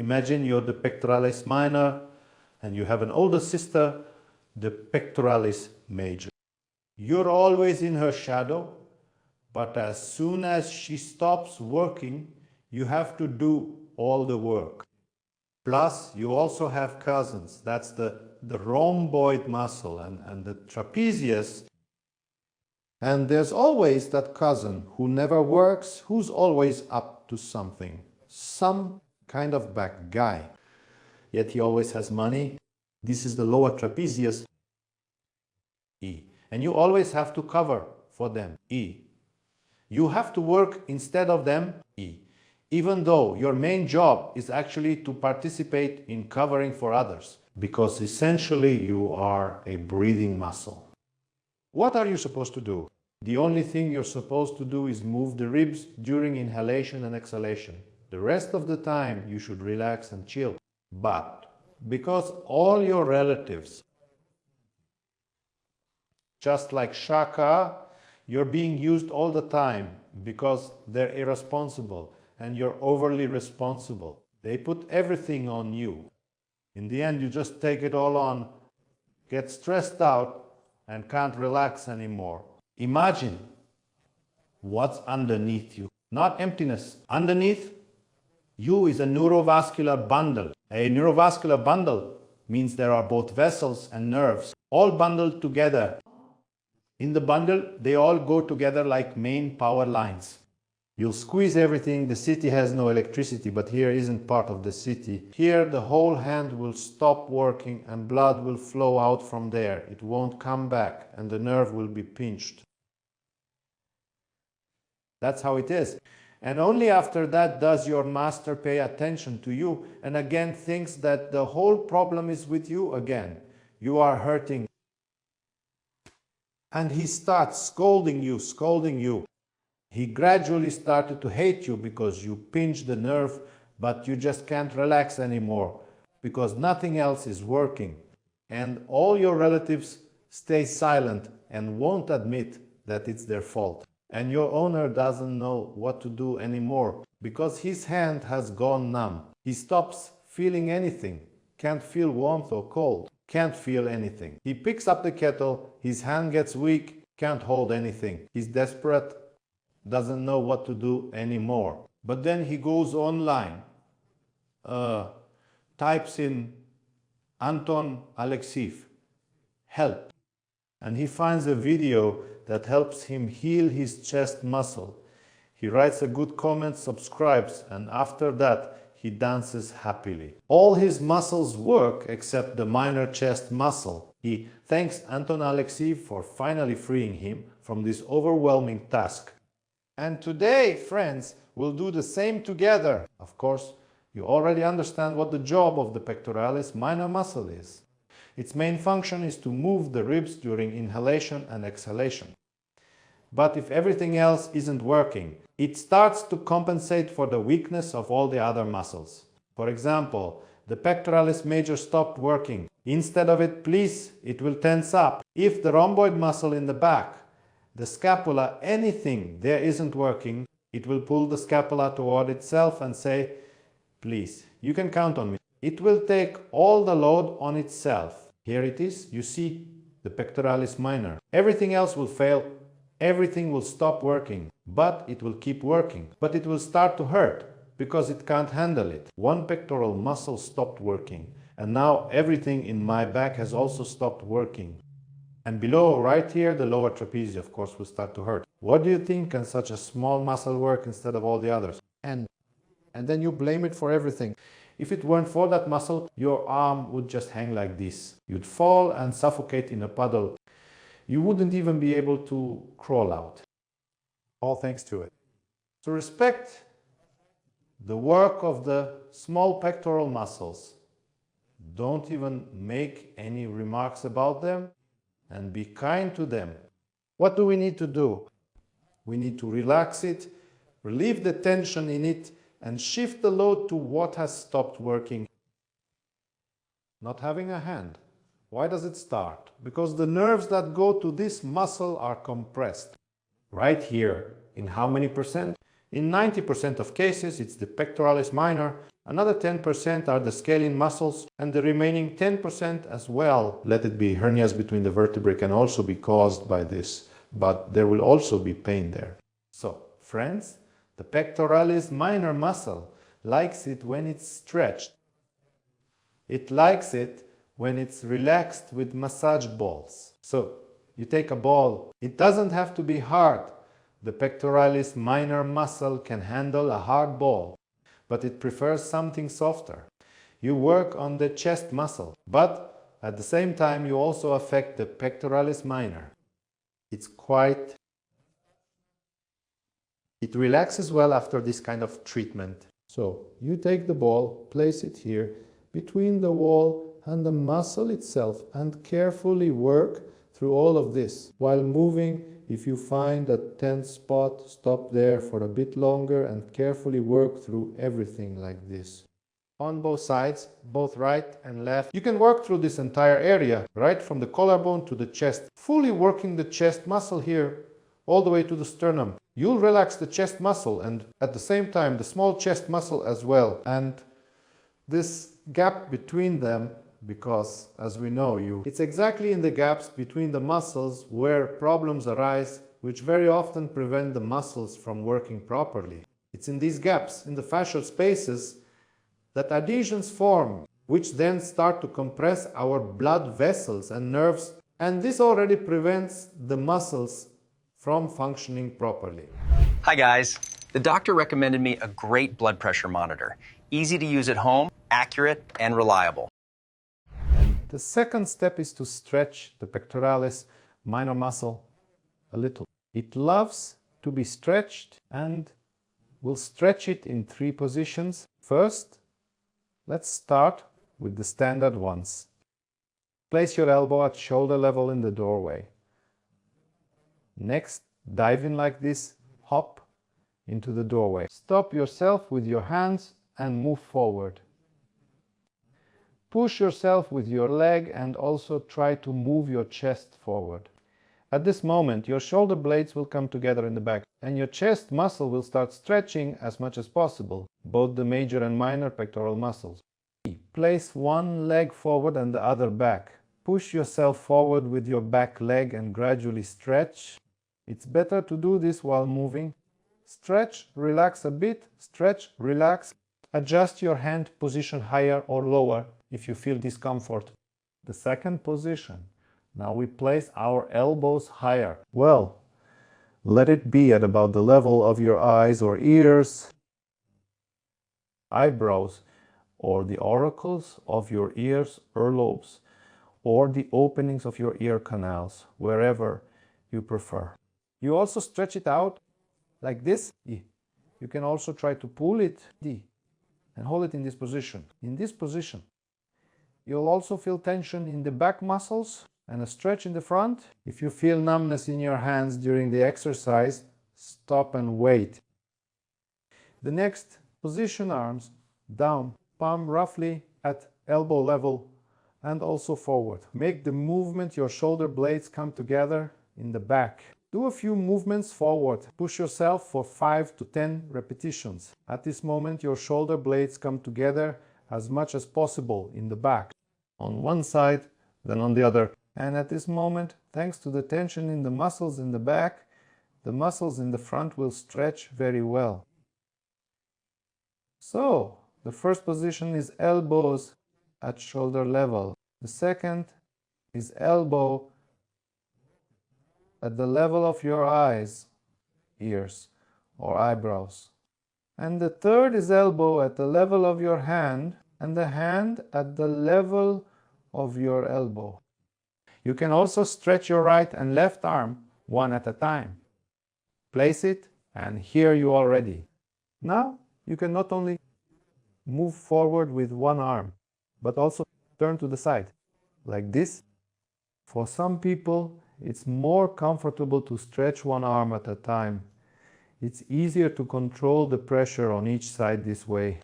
Imagine you're the pectoralis minor and you have an older sister, the pectoralis major. You're always in her shadow, but as soon as she stops working, you have to do all the work. Plus, you also have cousins. That's the rhomboid muscle and the trapezius. And there's always that cousin who never works, who's always up to something. Some kind of bad guy. Yet he always has money. This is the lower trapezius, E. And you always have to cover for them, E. You have to work instead of them, E. Even though your main job is actually to participate in covering for others, because essentially you are a breathing muscle. What are you supposed to do? The only thing you're supposed to do is move the ribs during inhalation and exhalation. The rest of the time you should relax and chill. But because all your relatives, just like Shaka, you're being used all the time because they're irresponsible and you're overly responsible. They put everything on you. In the end, you just take it all on, get stressed out, and can't relax anymore. Imagine what's underneath you. Not emptiness. Underneath you is a neurovascular bundle. A neurovascular bundle means there are both vessels and nerves, all bundled together. In the bundle, they all go together like main power lines. You'll squeeze everything. The city has no electricity, but here isn't part of the city. Here the whole hand will stop working and blood will flow out from there. It won't come back and the nerve will be pinched. That's how it is. And only after that does your master pay attention to you and again thinks that the whole problem is with you again. You are hurting. And he starts scolding you. He gradually started to hate you because you pinch the nerve, but you just can't relax anymore because nothing else is working. And all your relatives stay silent and won't admit that it's their fault. And your owner doesn't know what to do anymore because his hand has gone numb. He stops feeling anything, can't feel warmth or cold, can't feel anything. He picks up the kettle, his hand gets weak, can't hold anything. He's desperate, doesn't know what to do anymore. But then he goes online, types in Anton Alekseev, help, and he finds a video that helps him heal his chest muscle. He writes a good comment, subscribes, and after that he dances happily. All his muscles work except the minor chest muscle. He thanks Anton Alekseev for finally freeing him from this overwhelming task. And today, friends, we'll do the same together. Of course, you already understand what the job of the pectoralis minor muscle is. Its main function is to move the ribs during inhalation and exhalation. But if everything else isn't working, it starts to compensate for the weakness of all the other muscles. For example, the pectoralis major stopped working. Instead of it, please, it will tense up. If the rhomboid muscle in the back, the scapula, anything there isn't working, it will pull the scapula toward itself and say, please, you can count on me. It will take all the load on itself. Here it is, you see the pectoralis minor. Everything else will fail, everything will stop working, but it will keep working. But it will start to hurt because it can't handle it. One pectoral muscle stopped working, and now everything in my back has also stopped working. And below, right here, the lower trapezius, of course, will start to hurt. What do you think can such a small muscle work instead of all the others? And then you blame it for everything. If it weren't for that muscle, your arm would just hang like this. You'd fall and suffocate in a puddle. You wouldn't even be able to crawl out. All thanks to it. So respect the work of the small pectoral muscles. Don't even make any remarks about them. And be kind to them. What do we need to do? We need to relax it, relieve the tension in it, and shift the load to what has stopped working. Not having a hand. Why does it start? Because the nerves that go to this muscle are compressed. Right here. In how many percent? In 90% of cases, it's the pectoralis minor Another 10% are the scalene muscles, and the remaining 10% as well. Let it be hernias between the vertebrae can also be caused by this, but there will also be pain there. So, friends, the pectoralis minor muscle likes it when it's stretched. It likes it when it's relaxed with massage balls. So, you take a ball. It doesn't have to be hard. The pectoralis minor muscle can handle a hard ball, but it prefers something softer. You work on the chest muscle, but at the same time you also affect the pectoralis minor. It relaxes well after this kind of treatment. So you take the ball, place it here between the wall and the muscle itself, and carefully work through all of this. While moving, if you find a tense spot, stop there for a bit longer and carefully work through everything like this. On both sides, both right and left. You can work through this entire area, right from the collarbone to the chest, fully working the chest muscle here all the way to the sternum. You'll relax the chest muscle and at the same time the small chest muscle as well. And this gap between them, because as we know, it's exactly in the gaps between the muscles where problems arise, which very often prevent the muscles from working properly. It's in these gaps, in the fascial spaces, that adhesions form, which then start to compress our blood vessels and nerves, and this already prevents the muscles from functioning properly. Hi guys. The doctor recommended me a great blood pressure monitor. Easy to use at home, accurate, and reliable. The second step is to stretch the pectoralis minor muscle a little. It loves to be stretched, and we'll stretch it in 3 positions. First, let's start with the standard ones. Place your elbow at shoulder level in the doorway. Next, dive in like this, hop into the doorway. Stop yourself with your hands and move forward. Push yourself with your leg and also try to move your chest forward. At this moment, your shoulder blades will come together in the back and your chest muscle will start stretching as much as possible, both the major and minor pectoral muscles. Place one leg forward and the other back. Push yourself forward with your back leg and gradually stretch. It's better to do this while moving. Stretch, relax a bit, stretch, relax. Adjust your hand position higher or lower if you feel discomfort. The second position. Now we place our elbows higher. Well, let it be at about the level of your eyes or ears, eyebrows, or the auricles of your ears or lobes, or the openings of your ear canals, wherever you prefer. You also stretch it out like this. You can also try to pull it and hold it in this position. In this position, you'll also feel tension in the back muscles and a stretch in the front. If you feel numbness in your hands during the exercise, stop and wait. The next, position arms down, palm roughly at elbow level and also forward. Make the movement your shoulder blades come together in the back. Do a few movements forward. Push yourself for 5 to 10 repetitions. At this moment, your shoulder blades come together as much as possible in the back. On one side, then on the other. And at this moment, thanks to the tension in the muscles in the back, the muscles in the front will stretch very well. So, the first position is elbows at shoulder level. The second is elbow at the level of your eyes, ears, or eyebrows. And the third is elbow at the level of your hand, and the hand at the level of your elbow. You can also stretch your right and left arm one at a time. Place it, and here you are ready. Now you can not only move forward with one arm, but also turn to the side, like this. For some people, it's more comfortable to stretch one arm at a time. It's easier to control the pressure on each side this way.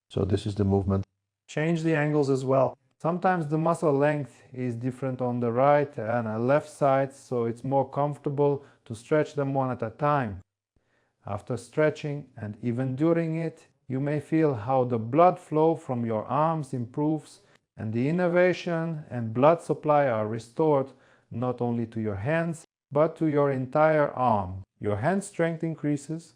So this is the movement. Change the angles as well. Sometimes the muscle length is different on the right and the left side, so it's more comfortable to stretch them one at a time. After stretching and even during it, You may feel how the blood flow from your arms improves and the innervation and blood supply are restored not only to your hands, but to your entire arm. Your hand strength increases.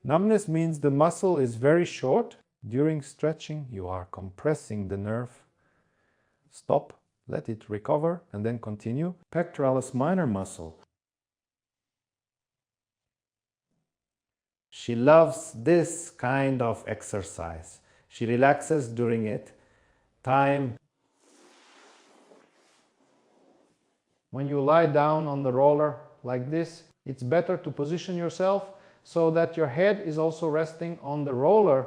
Numbness means the muscle is very short. During stretching, you are compressing the nerve. Stop, let it recover, and then continue. Pectoralis minor muscle. She loves this kind of exercise. She relaxes during it. When you lie down on the roller like this, it's better to position yourself so that your head is also resting on the roller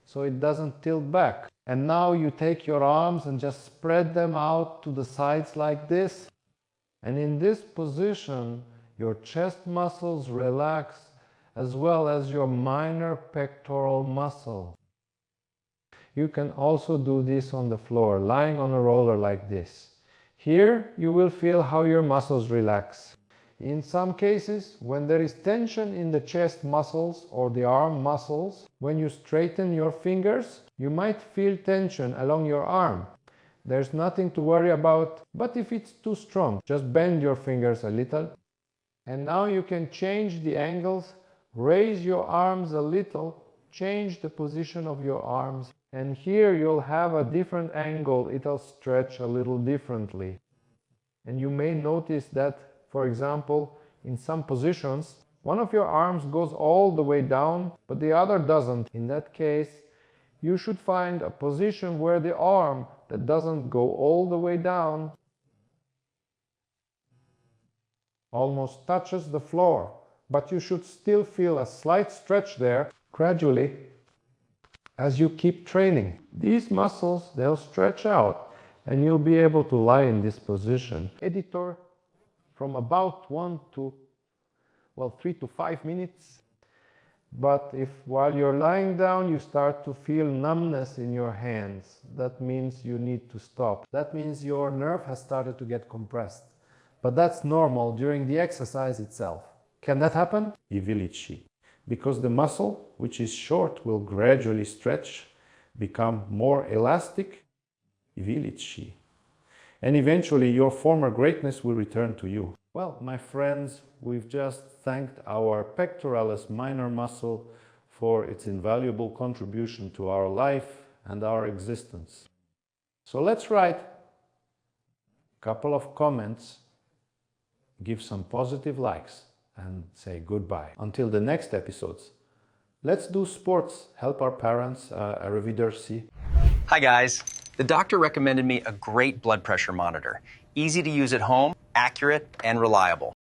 so it doesn't tilt back. And now you take your arms and just spread them out to the sides like this. And in this position, your chest muscles relax as well as your minor pectoral muscle. You can also do this on the floor, lying on a roller like this. Here, you will feel how your muscles relax. In some cases, when there is tension in the chest muscles or the arm muscles, when you straighten your fingers, you might feel tension along your arm. There's nothing to worry about, but if it's too strong, just bend your fingers a little. And now you can change the angles, raise your arms a little, change the position of your arms, and here you'll have a different angle, it'll stretch a little differently. And you may notice that, for example, in some positions, one of your arms goes all the way down, but the other doesn't. In that case, you should find a position where the arm that doesn't go all the way down almost touches the floor, but you should still feel a slight stretch there gradually as you keep training. These muscles, they'll stretch out and you'll be able to lie in this position. Editor from about 3 to 5 minutes. But if while you're lying down you start to feel numbness in your hands, that means you need to stop. That means your nerve has started to get compressed. But that's normal during the exercise itself. Can that happen? I vilici. Because the muscle, which is short, will gradually stretch, become more elastic. I vilici. And eventually your former greatness will return to you. Well, my friends, we've just thanked our pectoralis minor muscle for its invaluable contribution to our life and our existence. So let's write a couple of comments, give some positive likes, and say goodbye. Until the next episodes, let's do sports, help our parents, arrivederci. Hi guys. The doctor recommended me a great blood pressure monitor. Easy to use at home, accurate, and reliable.